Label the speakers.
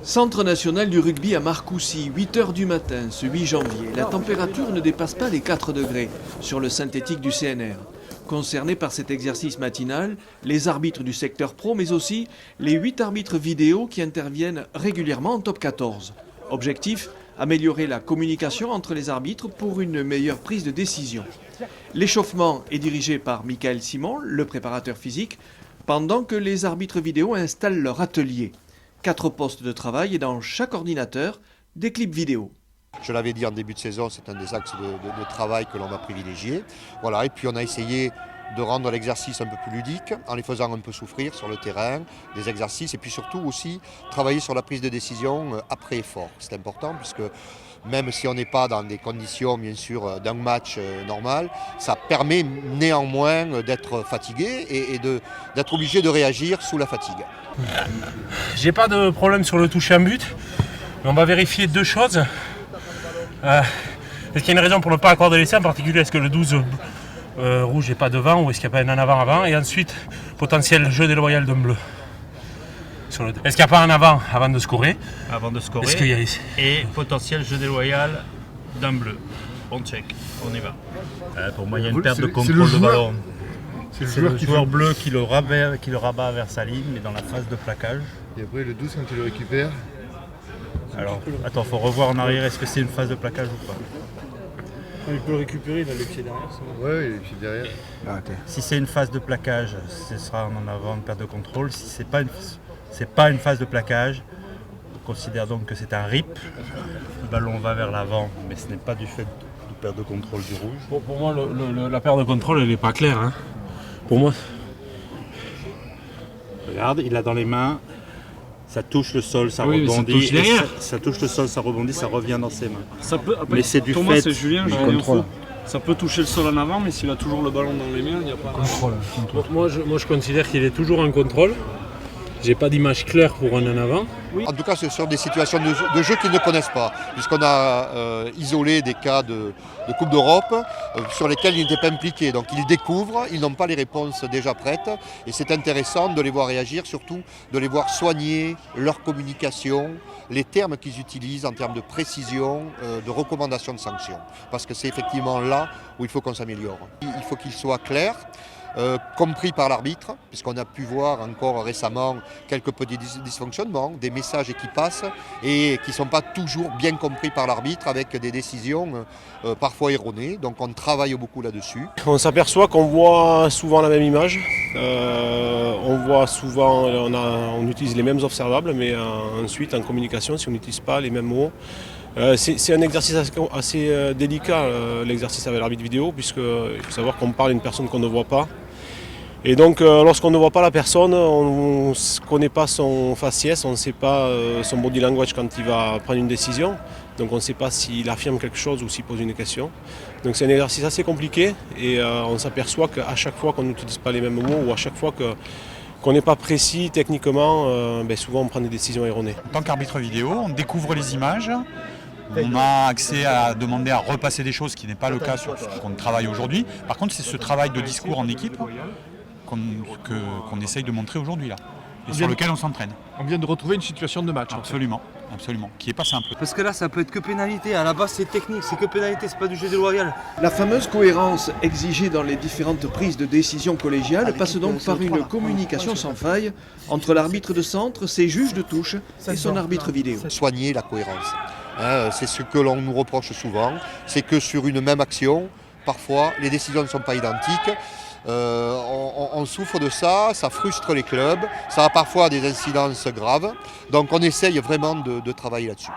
Speaker 1: Centre national du rugby à Marcoussis, 8h du matin, ce 8 janvier. La température ne dépasse pas les 4 degrés sur le synthétique du CNR. Concernés par cet exercice matinal, les arbitres du secteur pro, mais aussi les 8 arbitres vidéo qui interviennent régulièrement en top 14. Objectif, améliorer la communication entre les arbitres pour une meilleure prise de décision. L'échauffement est dirigé par Michael Simon, le préparateur physique, pendant que les arbitres vidéo installent leur atelier. 4 postes de travail et dans chaque ordinateur, des clips vidéo.
Speaker 2: Je l'avais dit en début de saison, c'est un des axes de travail que l'on va privilégier. Voilà, et puis on a essayé de rendre l'exercice un peu plus ludique en les faisant un peu souffrir sur le terrain, des exercices, et puis surtout aussi travailler sur la prise de décision après effort. C'est important puisque même si on n'est pas dans des conditions bien sûr d'un match normal, ça permet néanmoins d'être fatigué et d'être obligé de réagir sous la fatigue.
Speaker 3: J'ai pas de problème sur le toucher en but, mais on va vérifier deux choses. Est-ce qu'il y a une raison pour ne pas accorder l'essai, en particulier est-ce que le 12 rouge n'est pas devant ou est-ce qu'il n'y a pas un en avant, et ensuite potentiel jeu déloyal d'un bleu. Est-ce qu'il n'y a pas un avant de scorer? Avant de scorer, est-ce qu'il y a... et potentiel jeu déloyal d'un bleu. On check, on y va.
Speaker 4: Pour moi il y a une perte de contrôle de ballon. C'est le joueur bleu qui le rabat vers sa ligne, mais dans la phase de plaquage.
Speaker 5: Et après le 12 quand il le récupère.
Speaker 4: Alors, attends, faut revoir en arrière, est-ce que c'est une phase de plaquage ou pas?
Speaker 3: Il peut le récupérer, il a les pieds derrière.
Speaker 5: Ouais, il a les pieds derrière.
Speaker 4: Si c'est une phase de plaquage, ce sera en avant une perte de contrôle. Si c'est pas une phase de plaquage, on considère donc que c'est un rip. Le ballon va vers l'avant, mais ce n'est pas du fait de perte de contrôle du rouge.
Speaker 3: Pour moi, la perte de contrôle, elle n'est pas claire. Hein. Pour moi...
Speaker 4: Regarde, il a dans les mains... Ça touche le sol, ça rebondit, ça touche le sol, ça rebondit, ça revient dans ses mains.
Speaker 6: Ça peut, après,
Speaker 4: mais c'est du
Speaker 6: pour moi,
Speaker 4: fait
Speaker 6: c'est Julien,
Speaker 4: du contrôle.
Speaker 6: Ça peut toucher le sol en avant, mais s'il a toujours le ballon dans les mains, il n'y a pas...
Speaker 3: Contrôle. Moi, je considère qu'il est toujours en contrôle. J'ai pas d'image claire pour un en avant.
Speaker 2: Oui. En tout cas, ce sont des situations de jeu qu'ils ne connaissent pas, puisqu'on a isolé des cas de Coupe d'Europe sur lesquels ils n'étaient pas impliqués. Donc ils découvrent, ils n'ont pas les réponses déjà prêtes, et c'est intéressant de les voir réagir, surtout de les voir soigner leur communication, les termes qu'ils utilisent en termes de précision, de recommandation de sanctions. Parce que c'est effectivement là où il faut qu'on s'améliore. Il faut qu'ils soient clairs. Compris par l'arbitre, puisqu'on a pu voir encore récemment quelques petits dysfonctionnements, des messages qui passent et qui ne sont pas toujours bien compris par l'arbitre avec des décisions parfois erronées. Donc on travaille beaucoup là-dessus.
Speaker 7: On s'aperçoit qu'on voit souvent la même image, on voit souvent, on utilise les mêmes observables, mais ensuite en communication, si on n'utilise pas les mêmes mots, c'est un exercice assez délicat, l'exercice avec l'arbitre vidéo, puisqu'il faut savoir qu'on parle à une personne qu'on ne voit pas. Et donc lorsqu'on ne voit pas la personne, on ne connaît pas son faciès, on ne sait pas son body language quand il va prendre une décision. Donc on ne sait pas s'il affirme quelque chose ou s'il pose une question. Donc c'est un exercice assez compliqué et on s'aperçoit qu'à chaque fois qu'on n'utilise pas les mêmes mots ou à chaque fois qu'on n'est pas précis techniquement, souvent on prend des décisions erronées.
Speaker 8: En tant qu'arbitre vidéo, on découvre les images. On a accès à demander à repasser des choses, ce qui n'est pas le cas sur ce qu'on travaille aujourd'hui. Par contre, c'est ce travail de discours en équipe qu'on essaye de montrer aujourd'hui là, et sur lequel on s'entraîne.
Speaker 9: On vient de retrouver une situation de match.
Speaker 8: Absolument, absolument, qui n'est pas simple.
Speaker 10: Parce que là, ça peut être que pénalité. À la base, c'est technique, c'est que pénalité, c'est pas du jeu déloyal.
Speaker 1: La fameuse cohérence exigée dans les différentes prises de décision collégiales passe donc par une communication sans faille entre l'arbitre de centre, ses juges de touche et son arbitre vidéo.
Speaker 2: Soigner la cohérence. C'est ce que l'on nous reproche souvent, c'est que sur une même action, parfois les décisions ne sont pas identiques. On souffre de ça, ça frustre les clubs, ça a parfois des incidences graves, donc on essaye vraiment de travailler là-dessus.